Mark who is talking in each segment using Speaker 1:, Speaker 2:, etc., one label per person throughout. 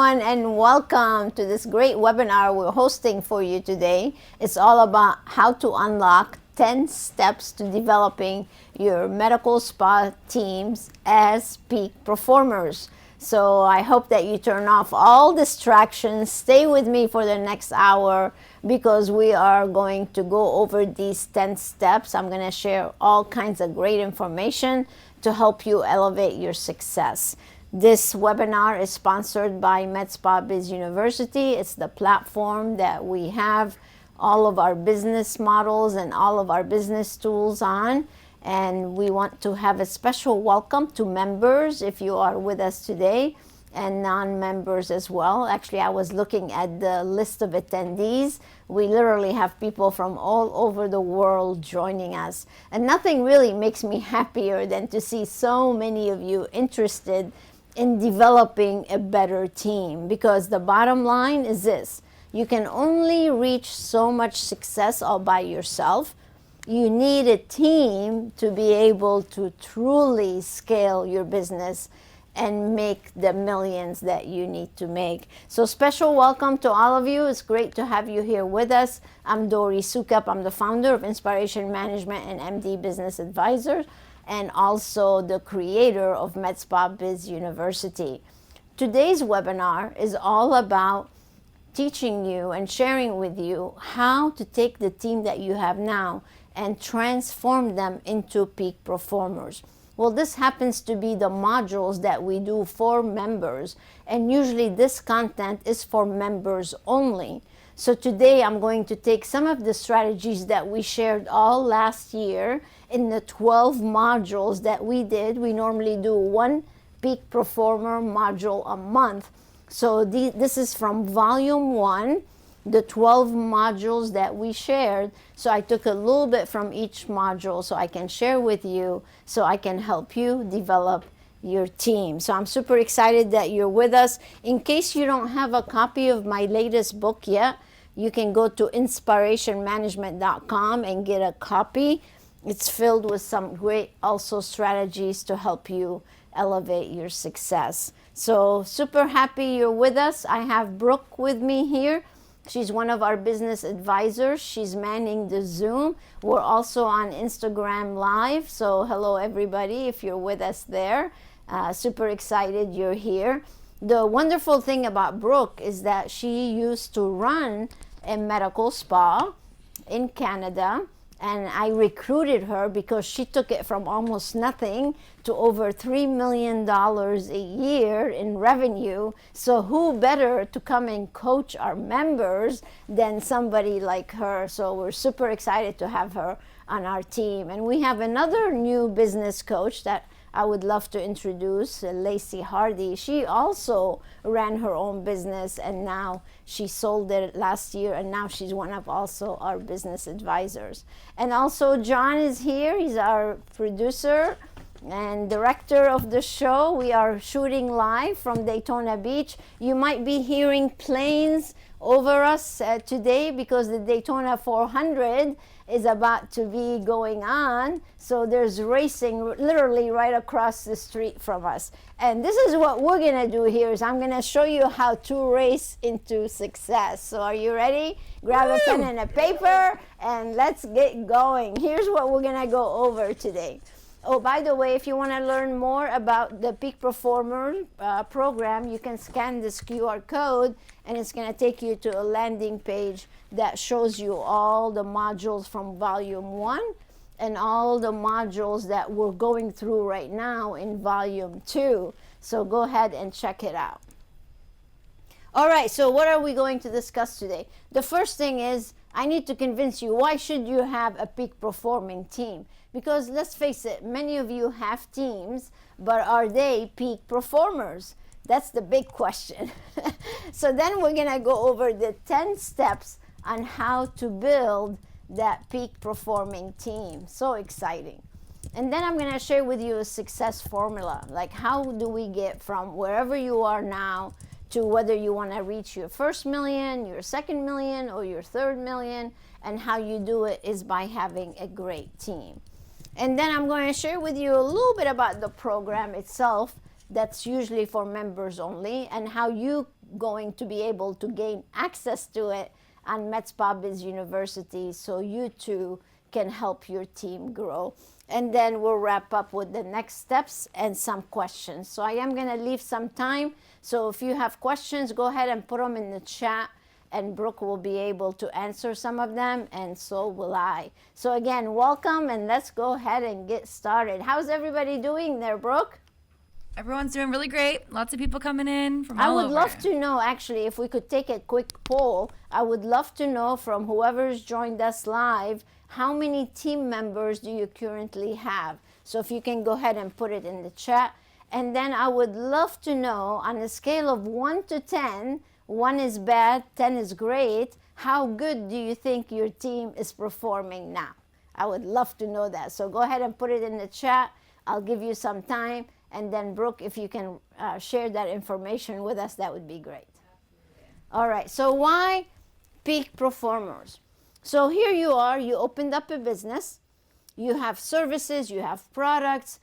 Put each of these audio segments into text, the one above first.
Speaker 1: everyone, and welcome to this great webinar we're hosting for you today. It's all about how to unlock 10 steps to developing your medical spa teams as peak performers. So I hope that you turn off all distractions, stay with me for the next hour, because we are going to go over these 10 steps. I'm going to share all kinds of great information to help you elevate your success. This webinar is sponsored by MedSpa Biz University. It's the platform that we have all of our business models and all of our business tools on. And we want to have a special welcome to members if you are with us today, and non-members as well. Actually, I was looking at the list of attendees. We literally have people from all over the world joining us. And nothing really makes me happier than to see so many of you interested in developing a better team, because the bottom line is this: you can only reach so much success all by yourself. You need a team to be able to truly scale your business and make the millions that you need to make. So special welcome to all of you. It's great to have you here with us. I'm Dori Soukup. I'm the founder of Inspiration Management and MD Business Advisors, and also the creator of MedSpa Biz University. Today's webinar is all about teaching you and sharing with you how to take the team that you have now and transform them into peak performers. Well, this happens to be the modules that we do for members, and usually this content is for members only. So today I'm going to take some of the strategies that we shared all last year in the 12 modules that we did. We normally do one peak performer module a month. So this is from volume 1, the 12 modules that we shared. So I took a little bit from each module so I can share with you, so I can help you develop your team. So I'm super excited that you're with us. In case you don't have a copy of my latest book yet, you can go to inspirationmanagement.com and get a copy. It's filled with some great also strategies to help you elevate your success. So super happy you're with us. I have Brooke with me here. She's one of our business advisors. She's manning the Zoom. We're also on Instagram Live. So hello everybody if you're with us there. Super excited you're here. The wonderful thing about Brooke is that she used to run a medical spa in Canada, and I recruited her because she took it from almost nothing to over $3 million a year in revenue. So who better to come and coach our members than somebody like her? So we're super excited to have her on our team. And we have another new business coach that I would love to introduce, Lacey Hardy. She also ran her own business, and now she sold it last year, and now she's one of also our business advisors. And also John is here. He's our producer and director of the show. We are shooting live from Daytona Beach. You might be hearing planes over us today because the Daytona 400 is about to be going on. So there's racing literally right across the street from us. And this is what we're gonna do here, is I'm gonna show you how to race into success. So are you ready? Grab a pen and a paper and let's get going. Here's what we're gonna go over today. Oh, by the way, if you want to learn more about the Peak Performer program, you can scan this QR code and it's going to take you to a landing page that shows you all the modules from volume 1 and all the modules that we're going through right now in volume 2. So go ahead and check it out. All right, so what are we going to discuss today? The first thing is, I need to convince you, why should you have a peak performing team? Because let's face it, many of you have teams, but are they peak performers? That's the big question. So then we're gonna go over the 10 steps on how to build that peak performing team. So exciting. And then I'm gonna share with you a success formula, like how do we get from wherever you are now to whether you wanna reach your first million, your second million, or your third million, and how you do it is by having a great team. And then I'm going to share with you a little bit about the program itself that's usually for members only, and how you going to be able to gain access to it on MedSpa Biz University, so you too can help your team grow. And then we'll wrap up with the next steps and some questions. So I am going to leave some time. So if you have questions, go ahead and put them in the chat, and Brooke will be able to answer some of them, and so will I. So again, welcome, and let's go ahead and get started. How's everybody doing there, Brooke?
Speaker 2: Everyone's doing really great. Lots of people coming in from all over.
Speaker 1: I would love to know, actually, if we could take a quick poll. I would love to know from whoever's joined us live, how many team members do you currently have? So if you can go ahead and put it in the chat. And then I would love to know, on a scale of 1 to 10, 1 is bad, 10 is great, how good do you think your team is performing now? I would love to know that. So go ahead and put it in the chat. I'll give you some time. And then, Brooke, if you can share that information with us, that would be great. Absolutely. All right. So why peak performers? So here you are. You opened up a business. You have services. You have products.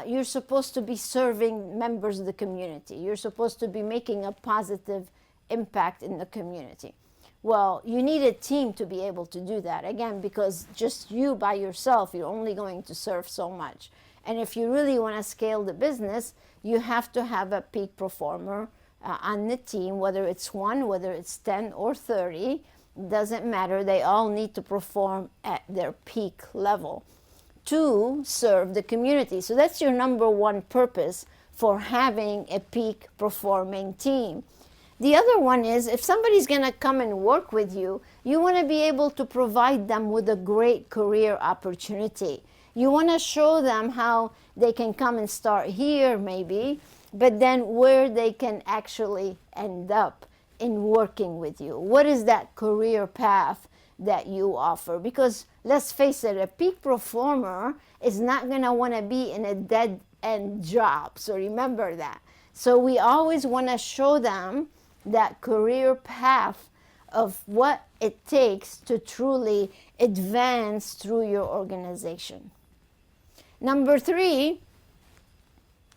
Speaker 1: You're supposed to be serving members of the community. You're supposed to be making a positive impact in the community. Well, you need a team to be able to do that. Again, because just you by yourself, you're only going to serve so much. And if you really want to scale the business, you have to have a peak performer on the team, whether it's 1, whether it's 10 or 30, doesn't matter. They all need to perform at their peak level to serve the community. So that's your number one purpose for having a peak performing team. The other one is, if somebody's going to come and work with you, you want to be able to provide them with a great career opportunity. You want to show them how they can come and start here maybe, but then where they can actually end up in working with you. What is that career path that you offer? Because let's face it, a peak performer is not going to want to be in a dead-end job. So remember that. So we always want to show them that career path of what it takes to truly advance through your organization. Number 3,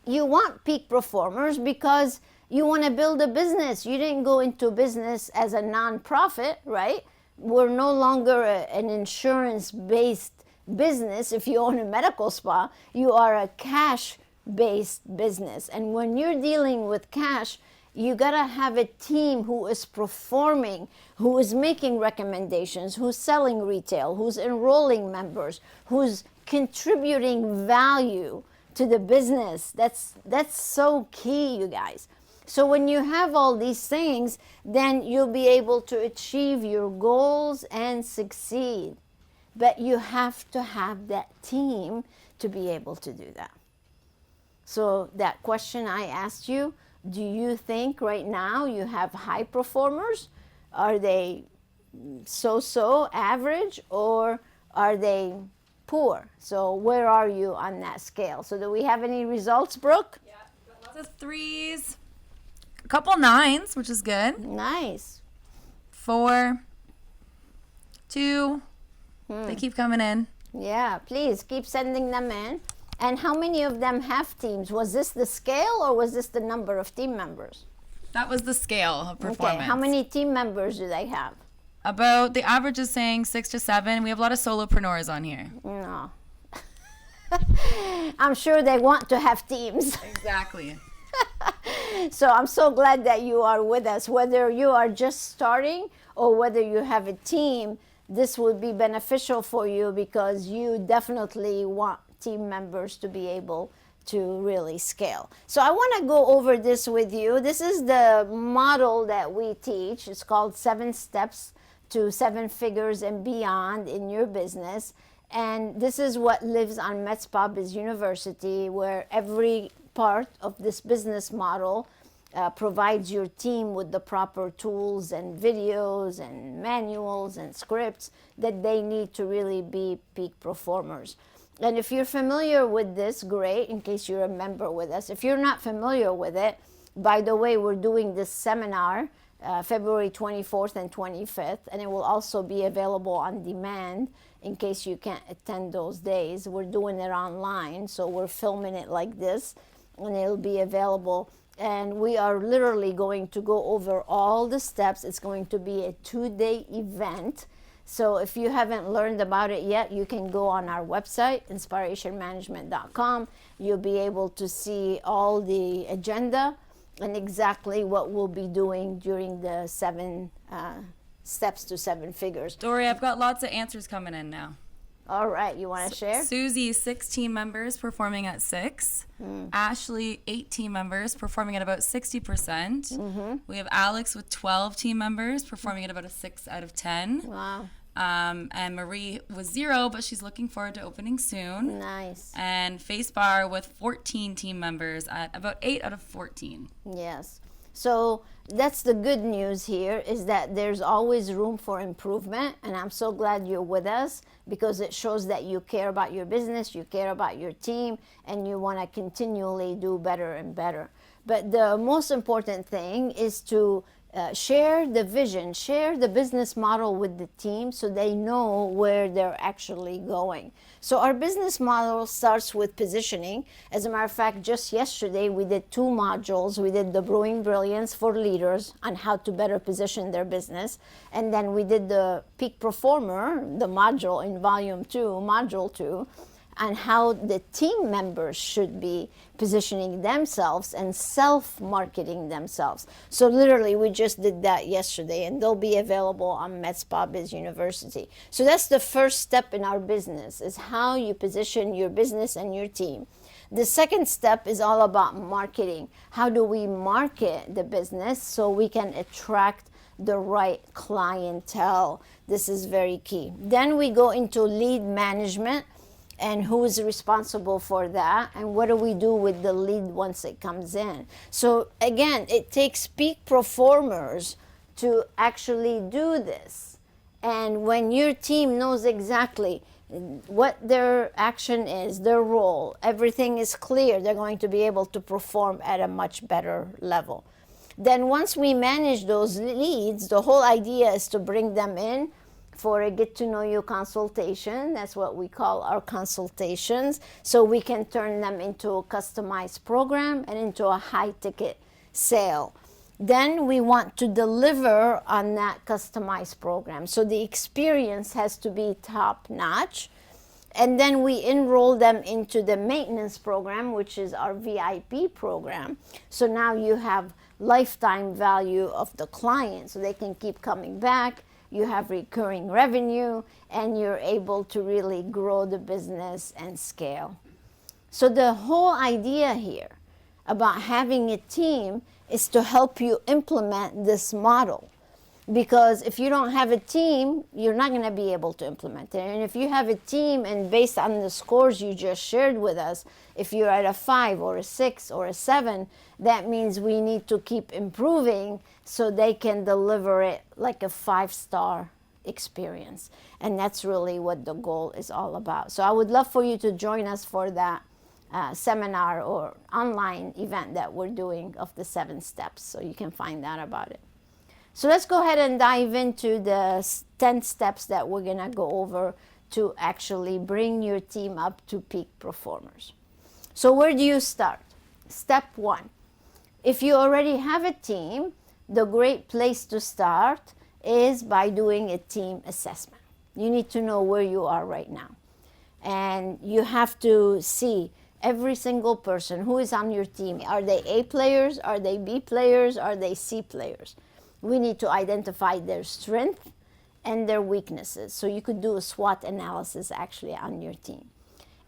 Speaker 1: you want peak performers because you want to build a business. You didn't go into business as a nonprofit, right? We're no longer an insurance-based business. If you own a medical spa, you are a cash-based business. And when you're dealing with cash, you gotta have a team who is performing, who is making recommendations, who's selling retail, who's enrolling members, who's contributing value to the business. That's so key, you guys. So when you have all these things, then you'll be able to achieve your goals and succeed. But you have to have that team to be able to do that. So that question I asked you, do you think right now you have high performers? Are they so-so, average, or are they poor? So where are you on that scale? So do we have any results, Brooke?
Speaker 2: Yeah, got lots of 3s, a couple 9s, which is good.
Speaker 1: Nice.
Speaker 2: 4, 2, they keep coming in.
Speaker 1: Yeah, please keep sending them in. And how many of them have teams? Was this the scale or was this the number of team members?
Speaker 2: That was the scale of performance.
Speaker 1: Okay, how many team members do they have?
Speaker 2: About, the average is saying 6 to 7. We have a lot of solopreneurs on here.
Speaker 1: No. I'm sure they want to have teams.
Speaker 2: Exactly.
Speaker 1: So I'm so glad that you are with us. Whether you are just starting or whether you have a team, this would be beneficial for you because you definitely want team members to be able to really scale. So I want to go over this with you. This is the model that we teach. It's called 7 Steps to 7 Figures and Beyond in Your Business. And this is what lives on MedSpa Biz University, where every part of this business model provides your team with the proper tools and videos and manuals and scripts that they need to really be peak performers. And if you're familiar with this, great, in case you're a member with us. If you're not familiar with it, by the way, we're doing this seminar February 24th and 25th, and it will also be available on demand in case you can't attend those days. We're doing it online, so we're filming it like this, and it'll be available and we are literally going to go over all the steps. It's going to be a 2-day event. So if you haven't learned about it yet, you can go on our website, inspirationmanagement.com. You'll be able to see all the agenda and exactly what we'll be doing during the 7 steps to 7 figures.
Speaker 2: Dori, I've got lots of answers coming in now.
Speaker 1: All right, you want to share?
Speaker 2: Susie, 6 team members performing at 6. Ashley, 8 team members performing at about 60%. We have Alex with 12 team members performing at about a 6 out of 10.
Speaker 1: Wow.
Speaker 2: And Marie was 0, but she's looking forward to opening soon.
Speaker 1: Nice.
Speaker 2: And Facebar with 14 team members at about 8 out of 14.
Speaker 1: Yes. So that's the good news here, is that there's always room for improvement. And I'm so glad you're with us, because it shows that you care about your business, you care about your team, and you want to continually do better and better. But the most important thing is to share the vision, share the business model with the team so they know where they're actually going. So our business model starts with positioning. As a matter of fact, just yesterday we did 2 modules. We did the Brewing Brilliance for leaders on how to better position their business. And then we did the Peak Performer, the module in module 2, and how the team members should be positioning themselves and self-marketing themselves. So literally, we just did that yesterday, and they'll be available on MedSpa Biz University. So that's the first step in our business, is how you position your business and your team. The second step is all about marketing. How do we market the business so we can attract the right clientele? This is very key. Then we go into lead management, and who is responsible for that, and what do we do with the lead once it comes in. So again, it takes peak performers to actually do this. And when your team knows exactly what their action is, their role, everything is clear, they're going to be able to perform at a much better level. Then once we manage those leads, the whole idea is to bring them in for a get-to-know-you consultation. That's what we call our consultations. So we can turn them into a customized program and into a high-ticket sale. Then we want to deliver on that customized program. So the experience has to be top-notch. And then we enroll them into the maintenance program, which is our VIP program. So now you have lifetime value of the client, so they can keep coming back. You have recurring revenue, and you're able to really grow the business and scale. So the whole idea here about having a team is to help you implement this model. Because if you don't have a team, you're not going to be able to implement it. And if you have a team, and based on the scores you just shared with us, if you're at a 5 or a 6 or a 7, that means we need to keep improving so they can deliver it like a 5-star experience. And that's really what the goal is all about. So I would love for you to join us for that seminar or online event that we're doing of the 7 steps, so you can find out about it. So let's go ahead and dive into the 10 steps that we're going to go over to actually bring your team up to peak performers. So where do you start? Step 1. If you already have a team, the great place to start is by doing a team assessment. You need to know where you are right now. And you have to see every single person who is on your team. Are they A players? Are they B players? Are they C players? We need to identify their strength and their weaknesses. So you could do a SWOT analysis actually on your team.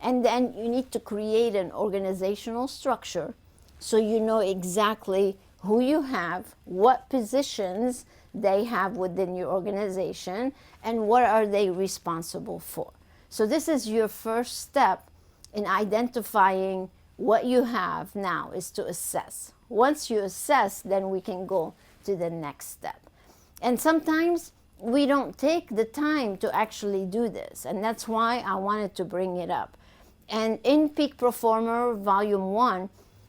Speaker 1: And then you need to create an organizational structure so you know exactly who you have, what positions they have within your organization, and what are they responsible for. So this is your first step in identifying what you have now, is to assess. Once you assess, then we can go to the next step. And sometimes we don't take the time to actually do this, and that's why I wanted to bring it up. And in Peak Performer Volume 1,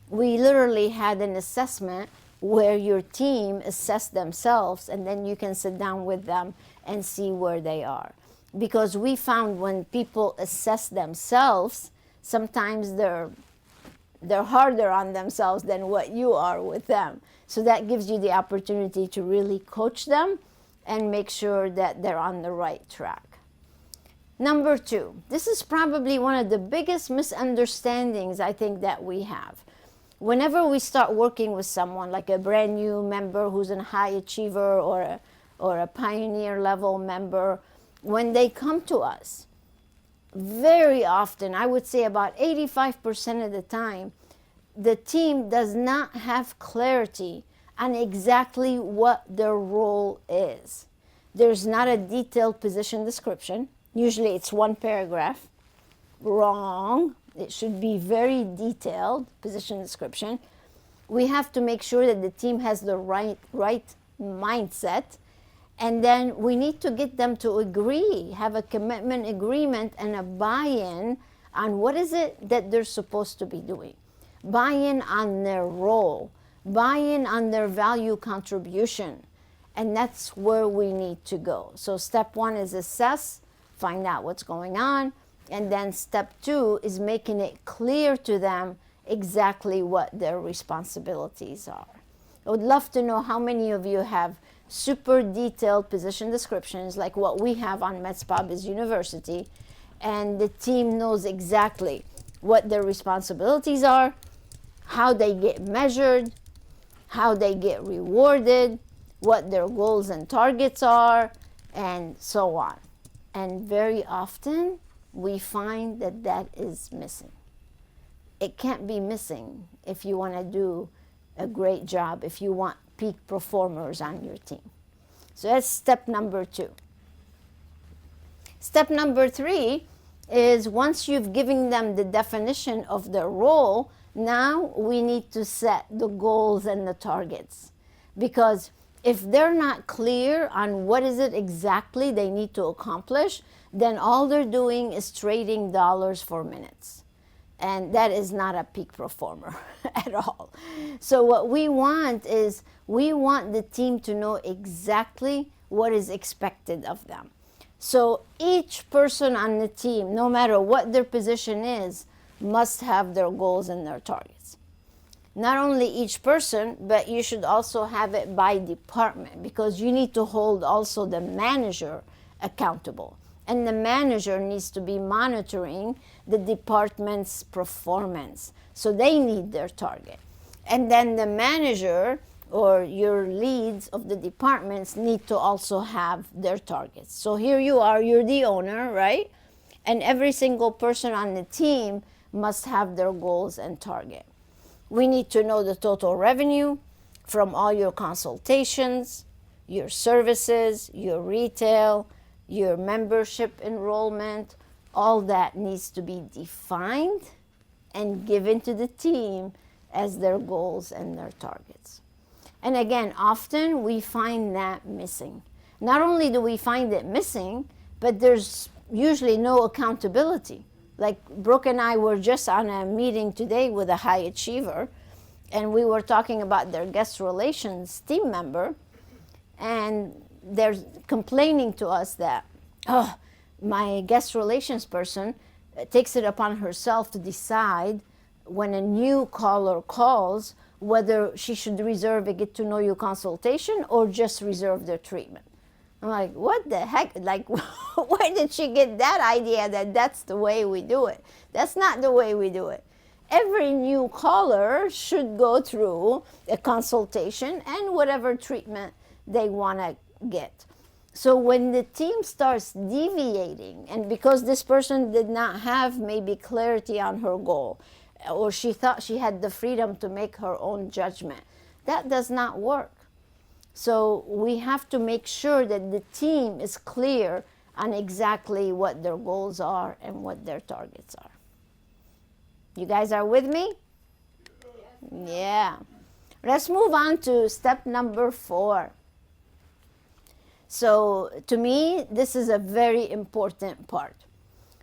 Speaker 1: we literally had an assessment where your team assessed themselves, and then you can sit down with them and see where they are. Because we found when people assess themselves, sometimes they're they're harder on themselves than what you are with them. So that gives you the opportunity to really coach them and make sure that they're on the right track. Number 2, this is probably one of the biggest misunderstandings I think that we have. Whenever we start working with someone, like a brand new member who's a high achiever or a pioneer level member, when they come to us, very often, I would say about 85% of the time, the team does not have clarity on exactly what their role is. There's not a detailed position description. Usually it's one paragraph. Wrong. It should be very detailed position description. We have to make sure that the team has the right mindset. And then we need to get them to agree, have a commitment agreement and a buy-in on what is it that they're supposed to be doing. Buy-in on their role, buy-in on their value contribution. And that's where we need to go. So step 1 is assess, find out what's going on. And then step 2 is making it clear to them exactly what their responsibilities are. I would love to know how many of you have super detailed position descriptions like what we have on MedSpa Biz University, and the team knows exactly what their responsibilities are, how they get measured, how they get rewarded, what their goals and targets are, and so on. And very often we find that that is missing. It can't be missing if you want to do a great job, if you want peak performers on your team. So that's step number 2. Step number 3 is once you've given them the definition of their role, now we need to set the goals and the targets. Because if they're not clear on what is it exactly they need to accomplish, then all they're doing is trading dollars for minutes. And that is not a peak performer at all. So what we want is we want the team to know exactly what is expected of them. So each person on the team, no matter what their position is, must have their goals and their targets. Not only each person, but you should also have it by department, because you need to hold also the manager accountable. And the manager needs to be monitoring the department's performance. So they need their target. And then the manager or your leads of the departments need to also have their targets. So here you are, you're the owner, right? And every single person on the team must have their goals and target. We need to know the total revenue from all your consultations, your services, your retail, your membership enrollment. All that needs to be defined and given to the team as their goals and their targets. And again, often we find that missing. Not only do we find it missing, but there's usually no accountability. Like Brooke and I were just on a meeting today with a high achiever, and we were talking about their guest relations team member, and they're complaining to us that, oh, my guest relations person takes it upon herself to decide when a new caller calls whether she should reserve a get-to-know-you consultation or just reserve their treatment. I'm like, what the heck? Like, where did she get that idea that that's the way we do it? That's not the way we do it. Every new caller should go through a consultation and whatever treatment they want to get. So when the team starts deviating, and because this person did not have maybe clarity on her goal, or she thought she had the freedom to make her own judgment, that does not work. So we have to make sure that the team is clear on exactly what their goals are and what their targets are. You guys are with me? Yeah. Let's move on to step number 4. So to me, this is a very important part.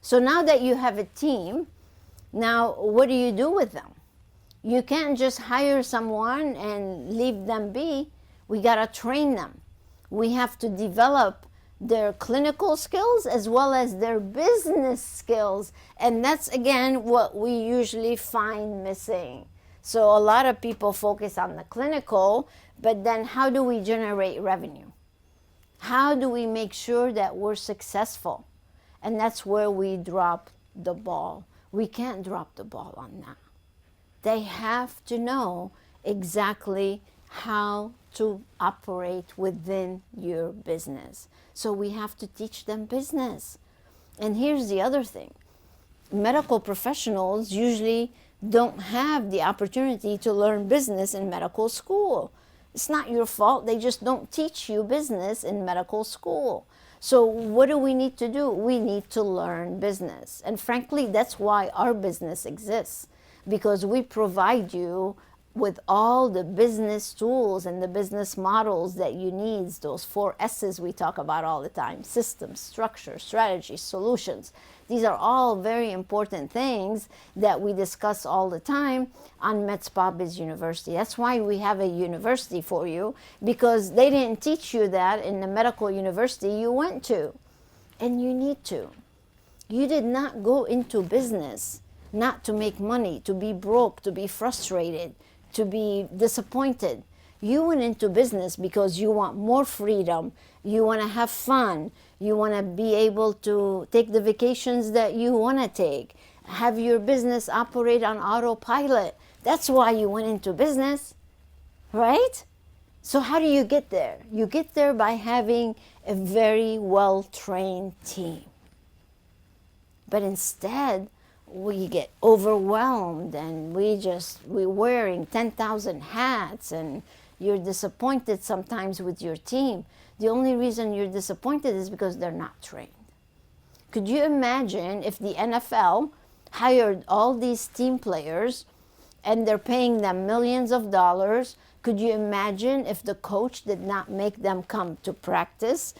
Speaker 1: So now that you have a team, now what do you do with them? You can't just hire someone and leave them be. We got to train them. We have to develop their clinical skills as well as their business skills. And that's, again, what we usually find missing. So a lot of people focus on the clinical, but then how do we generate revenue? How do we make sure that we're successful? And that's where we drop the ball. We can't drop the ball on that. They have to know exactly how to operate within your business. So we have to teach them business. And here's the other thing. Medical professionals usually don't have the opportunity to learn business in medical school. It's not your fault. They just don't teach you business in medical school. So what do we need to do? We need to learn business. And frankly, that's why our business exists, because we provide you with all the business tools and the business models that you need, those 4 S's we talk about all the time: systems, structure, strategy, solutions. These are all very important things that we discuss all the time on MedSpa Biz University. That's why we have a university for you, because they didn't teach you that in the medical university you went to, and you need to. You did not go into business not to make money, to be broke, to be frustrated, to be disappointed. You went into business because you want more freedom, you want to have fun, you want to be able to take the vacations that you want to take, have your business operate on autopilot. That's why you went into business, right? So how do you get there? You get there by having a very well-trained team. But instead, we get overwhelmed and we're wearing 10,000 hats, and you're disappointed sometimes with your team. The only reason you're disappointed is because they're not trained. Could you imagine if the NFL hired all these team players and they're paying them millions of dollars? Could you imagine if the coach did not make them come to practice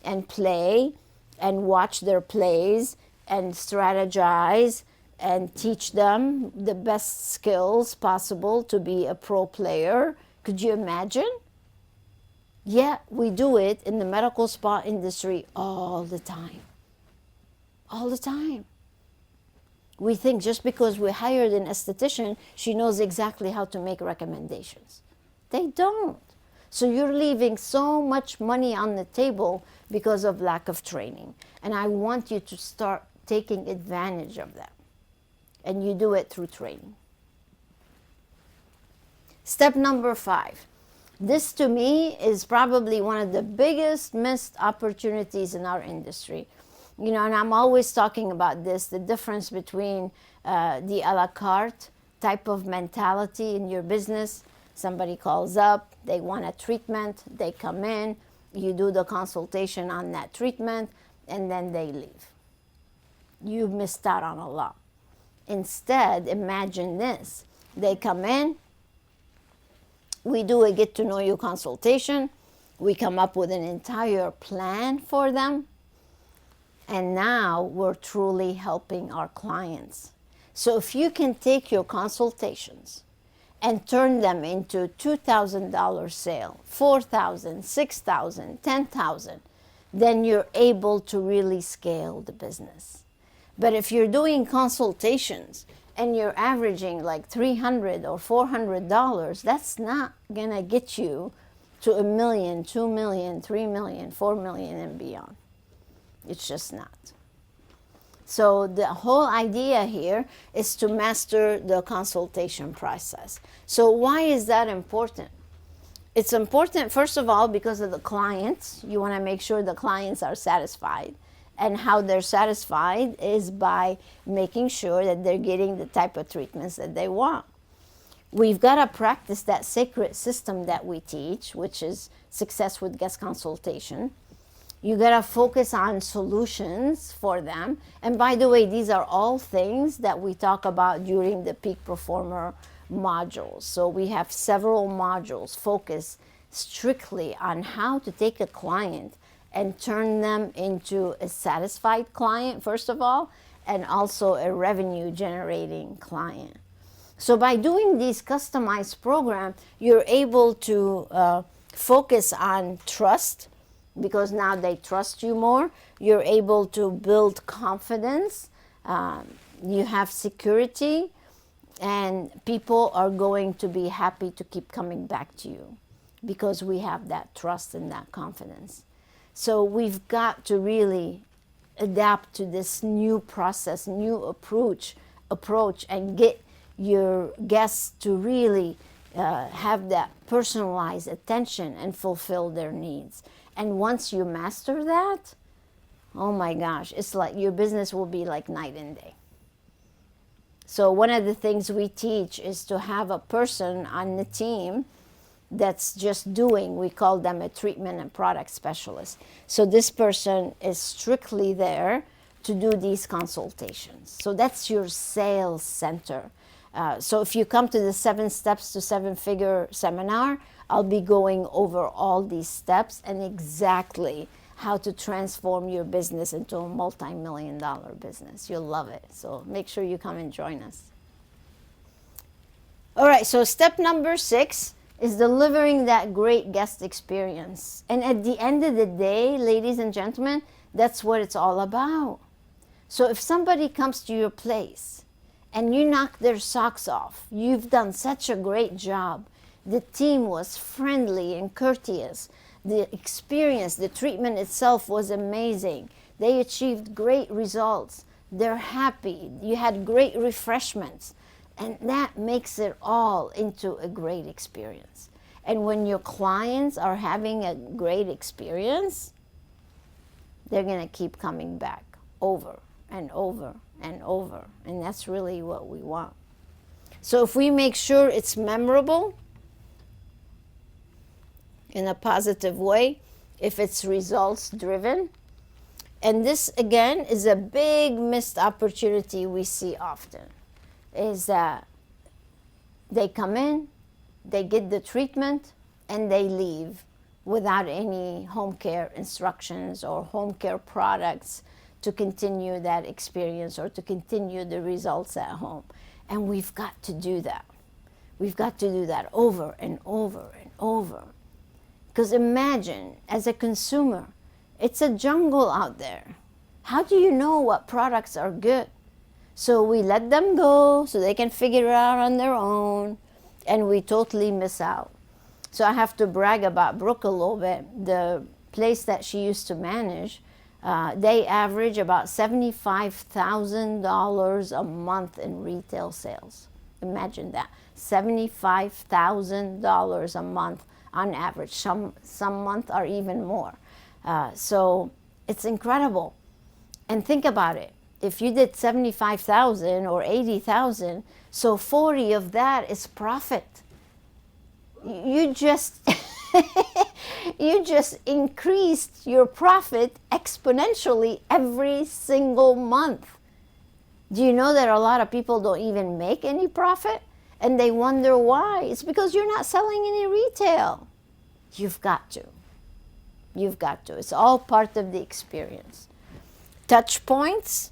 Speaker 1: and play and watch their plays and strategize and teach them the best skills possible to be a pro player? Could you imagine? Yeah, we do it in the medical spa industry all the time. All the time. We think just because we hired an esthetician, she knows exactly how to make recommendations. They don't. So you're leaving so much money on the table because of lack of training. And I want you to start taking advantage of that. And you do it through training. Step number 5. This to me is probably one of the biggest missed opportunities in our industry. You know, and I'm always talking about this, the difference between the a la carte type of mentality in your business. Somebody calls up, they want a treatment, they come in, you do the consultation on that treatment, and then they leave. You missed out on a lot. Instead, imagine this. They come in, we do a get-to-know-you consultation, we come up with an entire plan for them, and now we're truly helping our clients. So if you can take your consultations and turn them into $2,000 sale, $4,000, $6,000, $10,000, then you're able to really scale the business. But if you're doing consultations and you're averaging like $300 or $400, that's not gonna get you to $1 million, $2 million, $3 million, $4 million and beyond. It's just not. So the whole idea here is to master the consultation process. So why is that important? It's important, first of all, because of the clients. You want to make sure the clients are satisfied. And how they're satisfied is by making sure that they're getting the type of treatments that they want. We've got to practice that sacred system that we teach, which is success with guest consultation. You got to focus on solutions for them. And by the way, these are all things that we talk about during the Peak Performer modules. So we have several modules focused strictly on how to take a client and turn them into a satisfied client, first of all, and also a revenue generating client. So by doing these customized programs, you're able to focus on trust, because now they trust you more. You're able to build confidence. You have security, and people are going to be happy to keep coming back to you because we have that trust and that confidence. So we've got to really adapt to this new process, new approach, and get your guests to really have that personalized attention and fulfill their needs. And once you master that, oh my gosh, it's like your business will be like night and day. So one of the things we teach is to have a person on the team that's just doing, we call them a treatment and product specialist. So this person is strictly there to do these consultations. So that's your sales center. So if you come to the 7 Steps to 7-Figure seminar, I'll be going over all these steps and exactly how to transform your business into a multi-million-dollar business. You'll love it. So make sure you come and join us. All right, so step number 6 is delivering that great guest experience. And at the end of the day, ladies and gentlemen, that's what it's all about. So if somebody comes to your place and you knock their socks off, you've done such a great job. The team was friendly and courteous. The experience, the treatment itself was amazing. They achieved great results. They're happy. You had great refreshments. And that makes it all into a great experience. And when your clients are having a great experience, they're going to keep coming back over and over and over. And that's really what we want. So if we make sure it's memorable in a positive way, if it's results driven, and this again is a big missed opportunity we see often, is that they come in, they get the treatment, and they leave without any home care instructions or home care products to continue that experience or to continue the results at home. And we've got to do that. We've got to do that over and over and over. Because imagine, as a consumer, it's a jungle out there. How do you know what products are good? So we let them go so they can figure it out on their own, and we totally miss out. So I have to brag about Brooke a little bit. The place that she used to manage, they average about $75,000 a month in retail sales. Imagine that, $75,000 a month on average. Some months are even more. So it's incredible. And think about it. If you did 75,000 or 80,000, so 40 of that is profit. You just you just increased your profit exponentially every single month. Do you know that a lot of people don't even make any profit? And they wonder why. It's because you're not selling any retail. You've got to. You've got to. It's all part of the experience. Touch points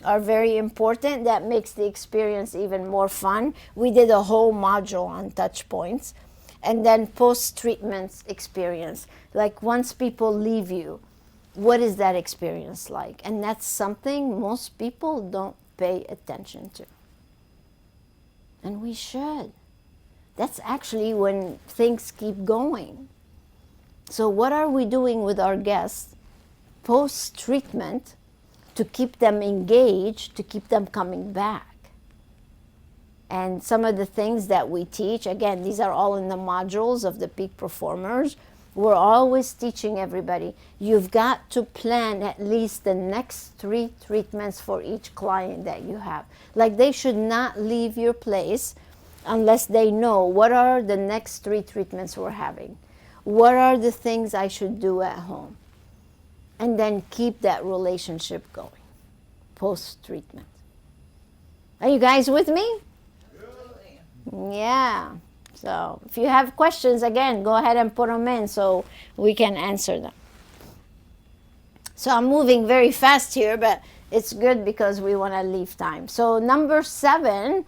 Speaker 1: are very important. That makes the experience even more fun. We did a whole module on touch points. And then post-treatment experience. Like once people leave you, what is that experience like? And that's something most people don't pay attention to. And we should. That's actually when things keep going. So what are we doing with our guests post-treatment to keep them engaged, to keep them coming back? And some of the things that we teach, again, these are all in the modules of the peak performers. We're always teaching everybody, you've got to plan at least the next 3 treatments for each client that you have. Like they should not leave your place unless they know what are the next 3 treatments we're having. What are the things I should do at home? And then keep that relationship going post-treatment. Are you guys with me? Yeah. So if you have questions, again, go ahead and put them in so we can answer them. So I'm moving very fast here, but it's good because we want to leave time. So number 7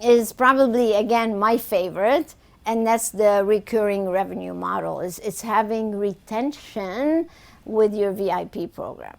Speaker 1: is probably, again, my favorite, And that's the recurring revenue model. It's having retention with your VIP program.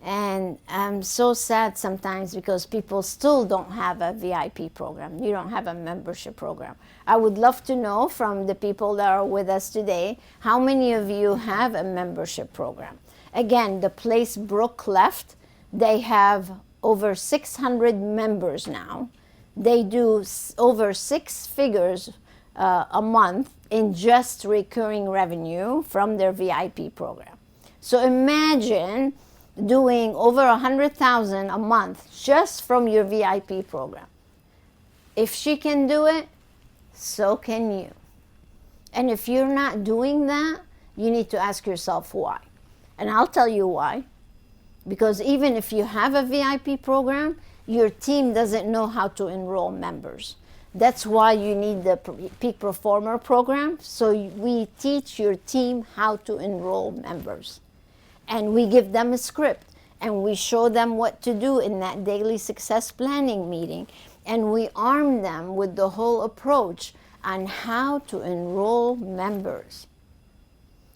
Speaker 1: And I'm so sad sometimes because people still don't have a VIP program. You don't have a membership program. I would love to know from the people that are with us today, how many of you have a membership program? Again, the place Brooke left, they have over 600 members now. They do over 6 figures a month in just recurring revenue from their VIP program. So imagine doing over 100,000 a month just from your VIP program. If she can do it, so can you. And if you're not doing that, you need to ask yourself why. And I'll tell you why. Because even if you have a VIP program, your team doesn't know how to enroll members. That's why you need the Peak Performer program. So we teach your team how to enroll members. And we give them a script, and we show them what to do in that daily success planning meeting. And we arm them with the whole approach on how to enroll members.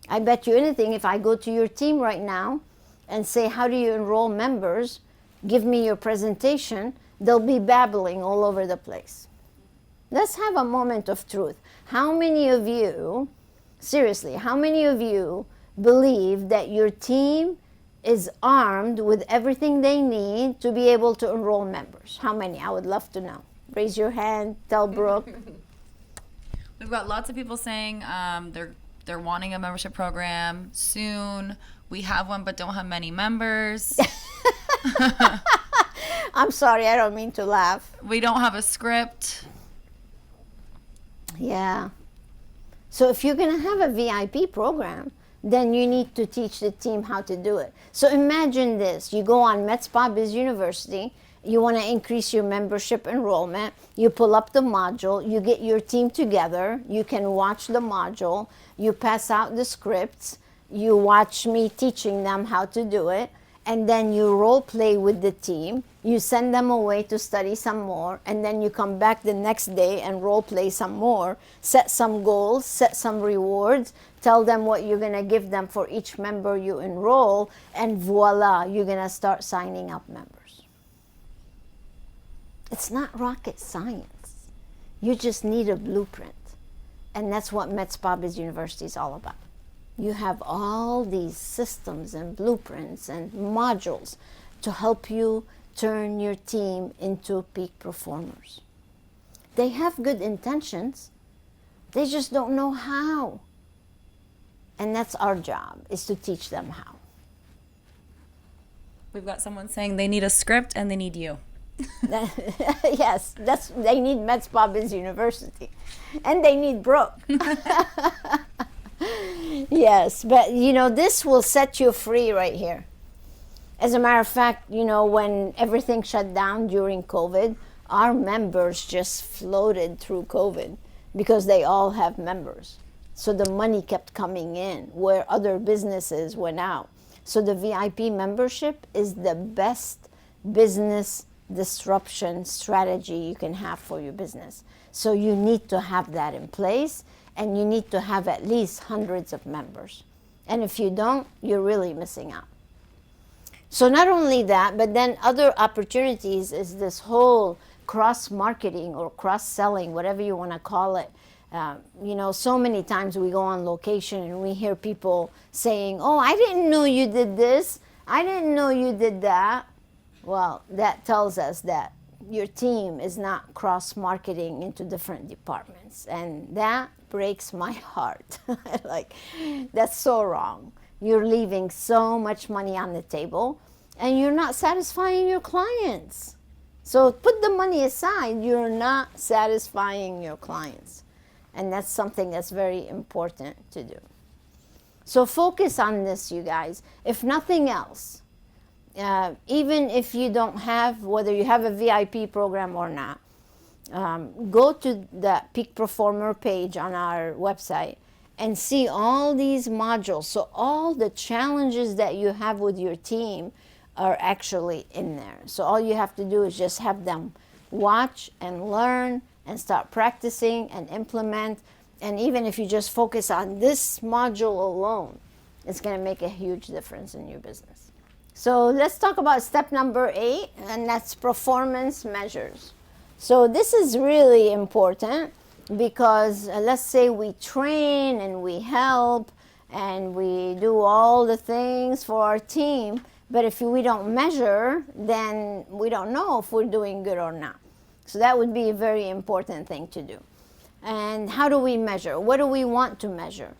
Speaker 1: I bet you anything, if I go to your team right now and say, how do you enroll members? Give me your presentation. They'll be babbling all over the place. Let's have a moment of truth. How many of you, seriously, how many of you believe that your team is armed with everything they need to be able to enroll members? How many? I would love to know. Raise your hand. Tell Brooke.
Speaker 2: We've got lots of people saying they're wanting a membership program soon. We have one but don't have many members.
Speaker 1: I'm sorry, I don't mean to laugh.
Speaker 2: We don't have a script.
Speaker 1: Yeah. So if you're going to have a VIP program, then you need to teach the team how to do it. So imagine this. You go on MedSpa Biz University. You want to increase your membership enrollment. You pull up the module. You get your team together. You can watch the module. You pass out the scripts. You watch me teaching them how to do it. And then you role play with the team. You send them away to study some more. And then you come back the next day and role play some more. Set some goals, set some rewards. Tell them what you're going to give them for each member you enroll. And voila, you're going to start signing up members. It's not rocket science. You just need a blueprint. And that's what MedSpa Biz University is all about. You have all these systems and blueprints and modules to help you turn your team into peak performers. They have good intentions. They just don't know how. And that's our job, is to teach them how.
Speaker 2: We've got someone saying they need a script and they need you.
Speaker 1: Yes, they need MedSpa Biz University. And they need Brooke. Yes, but this will set you free right here. As a matter of fact, when everything shut down during COVID, our members just floated through COVID because they all have members. So the money kept coming in where other businesses went out. So the VIP membership is the best business disruption strategy you can have for your business. So you need to have that in place, and you need to have at least hundreds of members. And if you don't, you're really missing out. So not only that, but then other opportunities is this whole cross-marketing or cross-selling, whatever you want to call it. So many times we go on location and we hear people saying, oh, I didn't know you did this. I didn't know you did that. Well, that tells us that your team is not cross-marketing into different departments. And that breaks my heart. That's so wrong. You're leaving so much money on the table and you're not satisfying your clients. So put the money aside. You're not satisfying your clients. And that's something that's very important to do. So focus on this, you guys. If nothing else, even if you don't have, whether you have a VIP program or not, go to the Peak Performer page on our website and see all these modules. So all the challenges that you have with your team are actually in there. So all you have to do is just have them watch and learn and start practicing and implement. And even if you just focus on this module alone, it's going to make a huge difference in your business. So let's talk about step number 8, and that's performance measures. So this is really important because let's say we train and we help and we do all the things for our team, but if we don't measure, then we don't know if we're doing good or not. So that would be a very important thing to do. And how do we measure? What do we want to measure?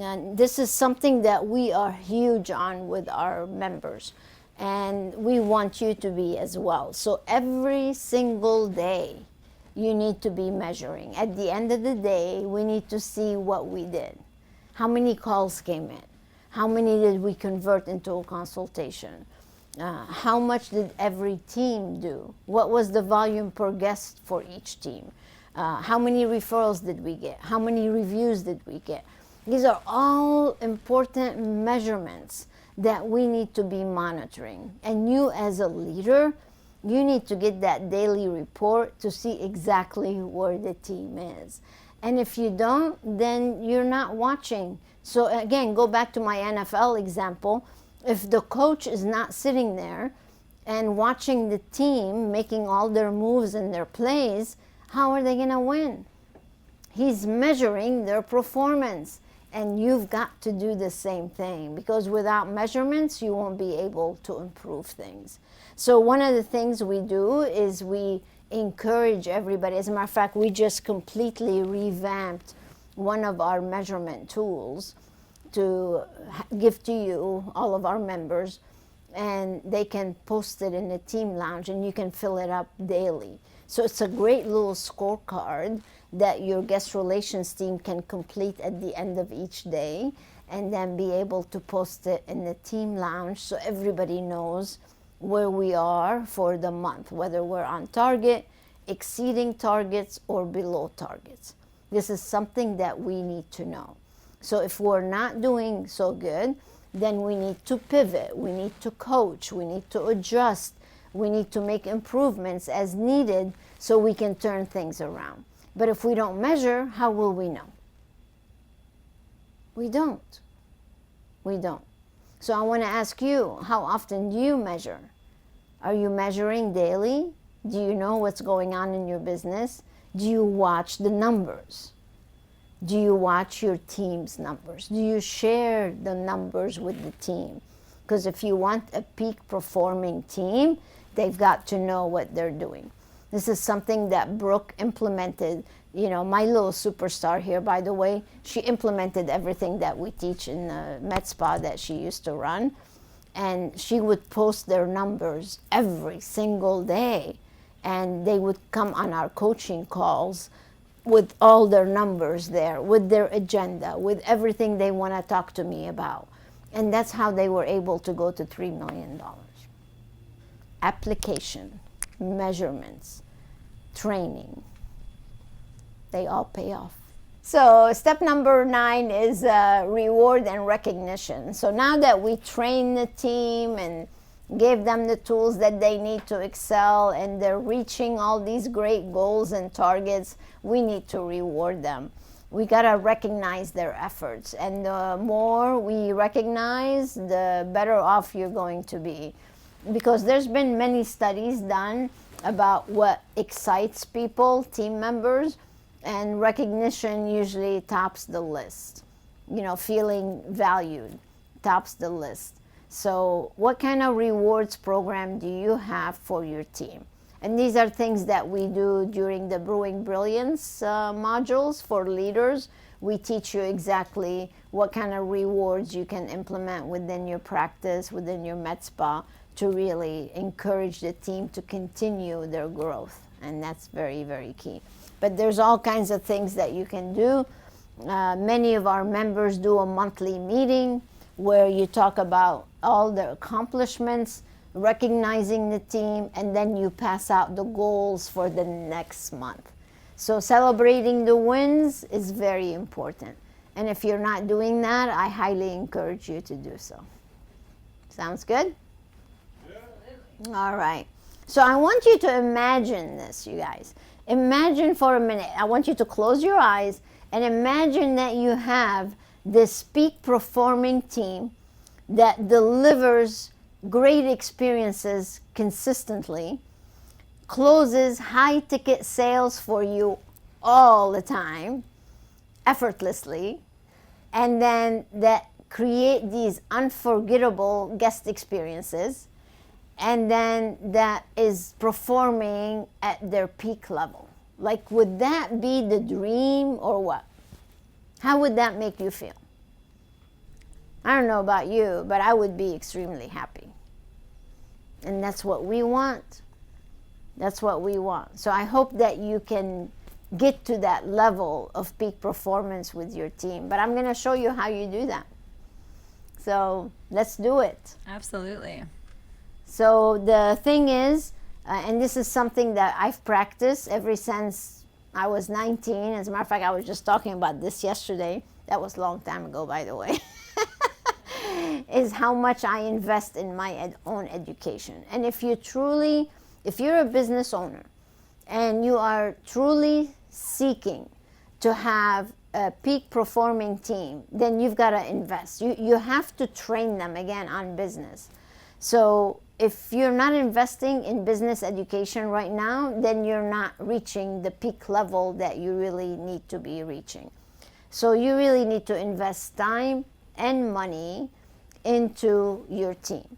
Speaker 1: And this is something that we are huge on with our members, and we want you to be as well. So every single day you need to be measuring. At the end of the day, we need to see what we did. How many calls came in? How many did we convert into a consultation? How much did every team do? What was the volume per guest for each team? How many referrals did we get? How many reviews did we get? These are all important measurements that we need to be monitoring. And you as a leader, you need to get that daily report to see exactly where the team is. And if you don't, then you're not watching. So again, go back to my NFL example. If the coach is not sitting there and watching the team making all their moves and their plays, how are they going to win? He's measuring their performance. And you've got to do the same thing, because without measurements, you won't be able to improve things. So one of the things we do is we encourage everybody. As a matter of fact, we just completely revamped one of our measurement tools to give to you, all of our members, and they can post it in the team lounge and you can fill it up daily. So it's a great little scorecard that your guest relations team can complete at the end of each day, and then be able to post it in the team lounge so everybody knows where we are for the month, whether we're on target, exceeding targets, or below targets. This is something that we need to know. So if we're not doing so good, then we need to pivot, we need to coach, we need to adjust, we need to make improvements as needed so we can turn things around. But if we don't measure, how will we know? We don't. We don't. So I want to ask you, how often do you measure? Are you measuring daily? Do you know what's going on in your business? Do you watch the numbers? Do you watch your team's numbers? Do you share the numbers with the team? Because if you want a peak performing team, they've got to know what they're doing. This is something that Brooke implemented. You know, my little superstar here, by the way, she implemented everything that we teach in the MedSpa that she used to run. And she would post their numbers every single day. And they would come on our coaching calls with all their numbers there, with their agenda, with everything they want to talk to me about. And that's how they were able to go to $3 million. Application, measurements, training, they all pay off. So step number 9 is reward and recognition. So now that we train the team and gave them the tools that they need to excel, and they're reaching all these great goals and targets, we need to reward them. We gotta recognize their efforts, and the more we recognize, the better off you're going to be. Because there's been many studies done about what excites people, team members, and recognition usually tops the list. You know, feeling valued tops the list. So what kind of rewards program do you have for your team? And these are things that we do during the Brewing Brilliance modules for leaders. We teach you exactly what kind of rewards you can implement within your practice, within your MedSpa, to really encourage the team to continue their growth. And that's very, very key. But there's all kinds of things that you can do. Many of our members do a monthly meeting where you talk about all their accomplishments, recognizing the team, and then you pass out the goals for the next month. So celebrating the wins is very important. And if you're not doing that, I highly encourage you to do so. Sounds good? Yeah. All right. So I want you to imagine this, you guys. Imagine for a minute. I want you to close your eyes and imagine that you have this peak performing team that delivers great experiences consistently, closes high ticket sales for you all the time, effortlessly, and then that create these unforgettable guest experiences, and then that is performing at their peak level. Like, would that be the dream or what? How would that make you feel? I don't know about you, but I would be extremely happy. And that's what we want. That's what we want. So I hope that you can get to that level of peak performance with your team. But I'm going to show you how you do that. So let's do it.
Speaker 2: Absolutely.
Speaker 1: So the thing is, and this is something that I've practiced ever since I was 19. As a matter of fact, I was just talking about this yesterday. That was a long time ago, by the way. Is how much I invest in my own education. And if you're a business owner and you are truly seeking to have a peak performing team, then you've got to invest. You have to train them again on business. So if you're not investing in business education right now, then you're not reaching the peak level that you really need to be reaching. So you really need to invest time and money into your team.